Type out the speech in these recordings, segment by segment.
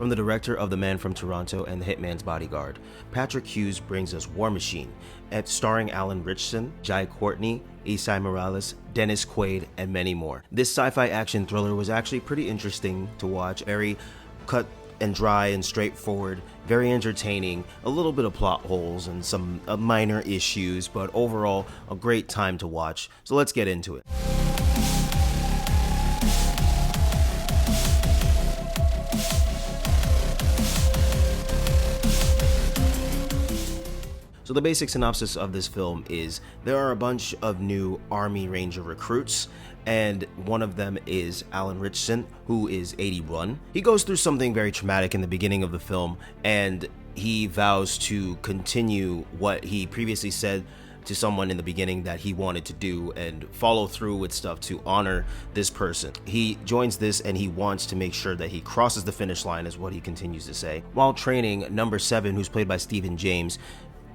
From the director of The Man from Toronto and The Hitman's Bodyguard, Patrick Hughes brings us War Machine, starring Alan Ritchson, Courtney, Esai Morales, Dennis Quaid, and many more. This sci-fi action thriller was actually pretty interesting to watch, very cut and dry and straightforward, very entertaining, a little bit of plot holes and some minor issues, but overall a great time to watch. So let's get into it. So the basic synopsis of this film is there are a bunch of new Army Ranger recruits, and one of them is Alan Ritchson, who is 81. He goes through something very traumatic in the beginning of the film, and he vows to continue what he previously said to someone in the beginning that he wanted to do and follow through with stuff to honor this person. He joins this and he wants to make sure that he crosses the finish line, is what he continues to say. While training, number 7, who's played by Stephen James,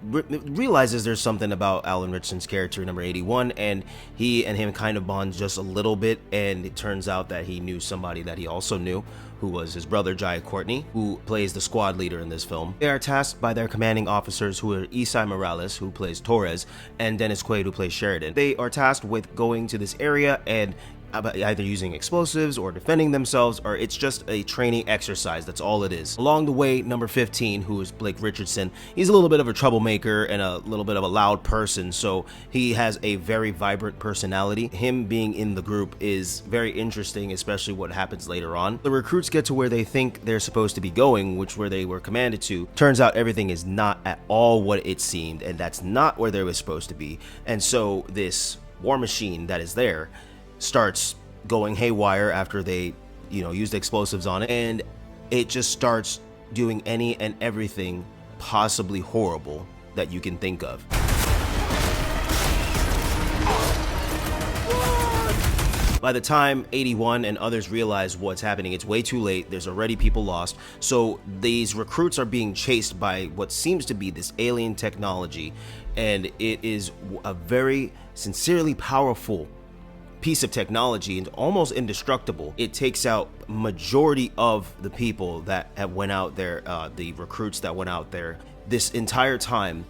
realizes there's something about Alan Ritchson's character, number 81, and he and him kind of bond just a little bit, and it turns out that he knew somebody that he also knew, who was his brother, Courtney, who plays the squad leader in this film. They are tasked by their commanding officers, who are Esai Morales, who plays Torres, and Dennis Quaid, who plays Sheridan. They are tasked with going to this area and either using explosives or defending themselves, or it's just a training exercise. That's all it is. Along the way, number 15, who is Blake Richardson, he's a little bit of a troublemaker and a little bit of a loud person, so he has a very vibrant personality. Him being in the group is very interesting, especially what happens later on. The recruits get to where they think they're supposed to be going, which where they were commanded to. Turns out everything is not at all what it seemed, and that's not where they were supposed to be. And so this war machine that is there starts going haywire after they, used explosives on it, and it just starts doing any and everything possibly horrible that you can think of. By the time 81 and others realize what's happening, it's way too late. There's already people lost. So these recruits are being chased by what seems to be this alien technology, and it is a very sincerely powerful piece of technology and almost indestructible. It takes out majority of the people that have went out there, the recruits that went out there this entire time.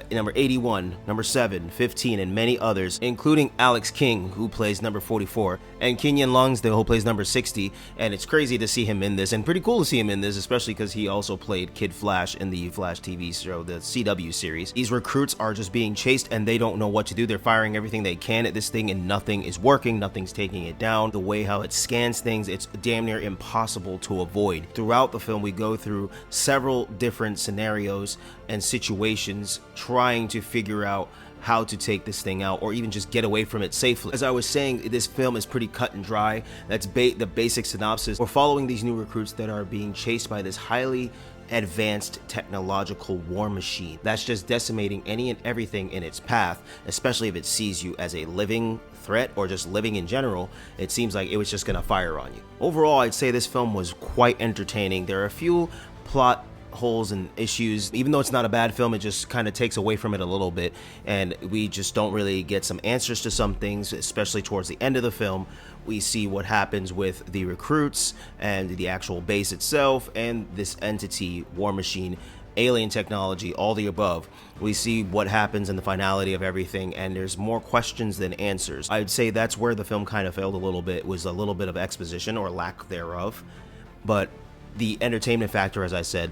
Number 81, number 7, 15, and many others, including Alex King, who plays number 44, and Kenyon Longsdale, who plays number 60, and it's crazy to see him in this, and pretty cool to see him in this, especially because he also played Kid Flash in the Flash TV show, the CW series. These recruits are just being chased, and they don't know what to do. They're firing everything they can at this thing, and nothing is working, nothing's taking it down. The way how it scans things, it's damn near impossible to avoid. Throughout the film, we go through several different scenarios and situations trying to figure out how to take this thing out or even just get away from it safely. As I was saying, this film is pretty cut and dry. That's the basic synopsis. We're following these new recruits that are being chased by this highly advanced technological war machine that's just decimating any and everything in its path, especially if it sees you as a living threat or just living in general. It seems like it was just gonna fire on you. Overall, I'd say this film was quite entertaining. There are a few plot holes and issues. Even though it's not a bad film, it just kind of takes away from it a little bit, and we just don't really get some answers to some things, especially towards the end of the film. We see what happens with the recruits and the actual base itself and this entity, war machine, alien technology, all the above. We see what happens in the finality of everything, and there's more questions than answers. I'd say that's where the film kind of failed a little bit, was a little bit of exposition or lack thereof. But the entertainment factor, as I said,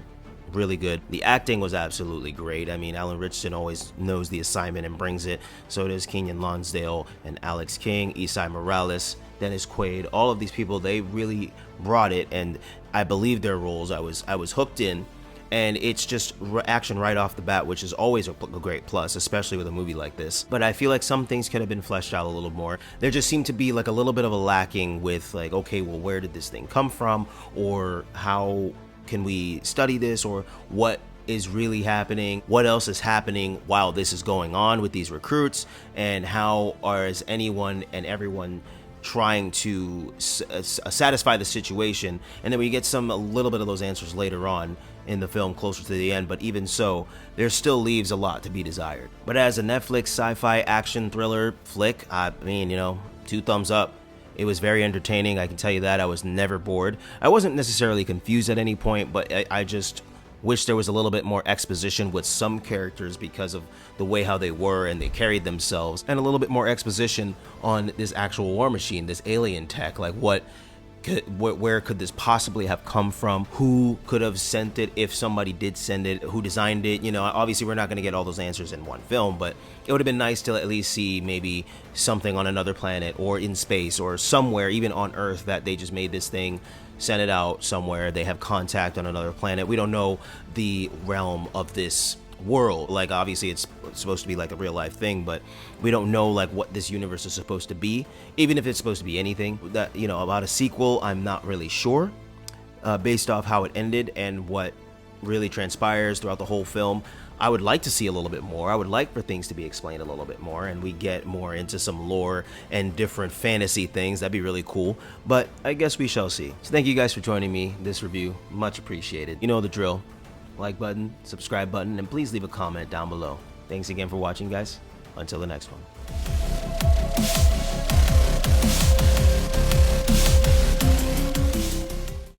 really good. The acting was absolutely great. I mean, Alan Ritchson always knows the assignment and brings it. So does Kenyon Lonsdale and Alex King, Esai Morales, Dennis Quaid. All of these people, they really brought it, and I believe their roles. I was hooked in, and it's just action right off the bat, which is always a great plus, especially with a movie like this. But I feel like some things could have been fleshed out a little more. There just seemed to be like a little bit of a lacking with like, okay, well, where did this thing come from, or how can we study this, or what is really happening, what else is happening while this is going on with these recruits, and how is anyone and everyone trying to satisfy the situation. And then we get a little bit of those answers later on in the film closer to the end, but even so, there still leaves a lot to be desired. But as a Netflix sci-fi action thriller flick, I mean, 2 thumbs up. It was very entertaining, I can tell you that. I was never bored. I wasn't necessarily confused at any point, but I just wish there was a little bit more exposition with some characters because of the way how they were and they carried themselves, and a little bit more exposition on this actual war machine, this alien tech. Like where could this possibly have come from? Who could have sent it if somebody did send it? Who designed it? You know, obviously we're not going to get all those answers in one film, but it would have been nice to at least see maybe something on another planet or in space or somewhere, even on Earth, that they just made this thing, sent it out somewhere, they have contact on another planet. We don't know the realm of this world. Like, obviously it's supposed to be like a real life thing, but we don't know like what this universe is supposed to be, even if it's supposed to be anything. That, you know, about a sequel, I'm not really sure, based off how it ended and what really transpires throughout the whole film. I would like to see a little bit more. I would like for things to be explained a little bit more and we get more into some lore and different fantasy things. That'd be really cool, but I guess we shall see. So thank you guys for joining me this review, much appreciated. You know the drill. Like button, subscribe button, and please leave a comment down below. Thanks again for watching, guys. Until the next one.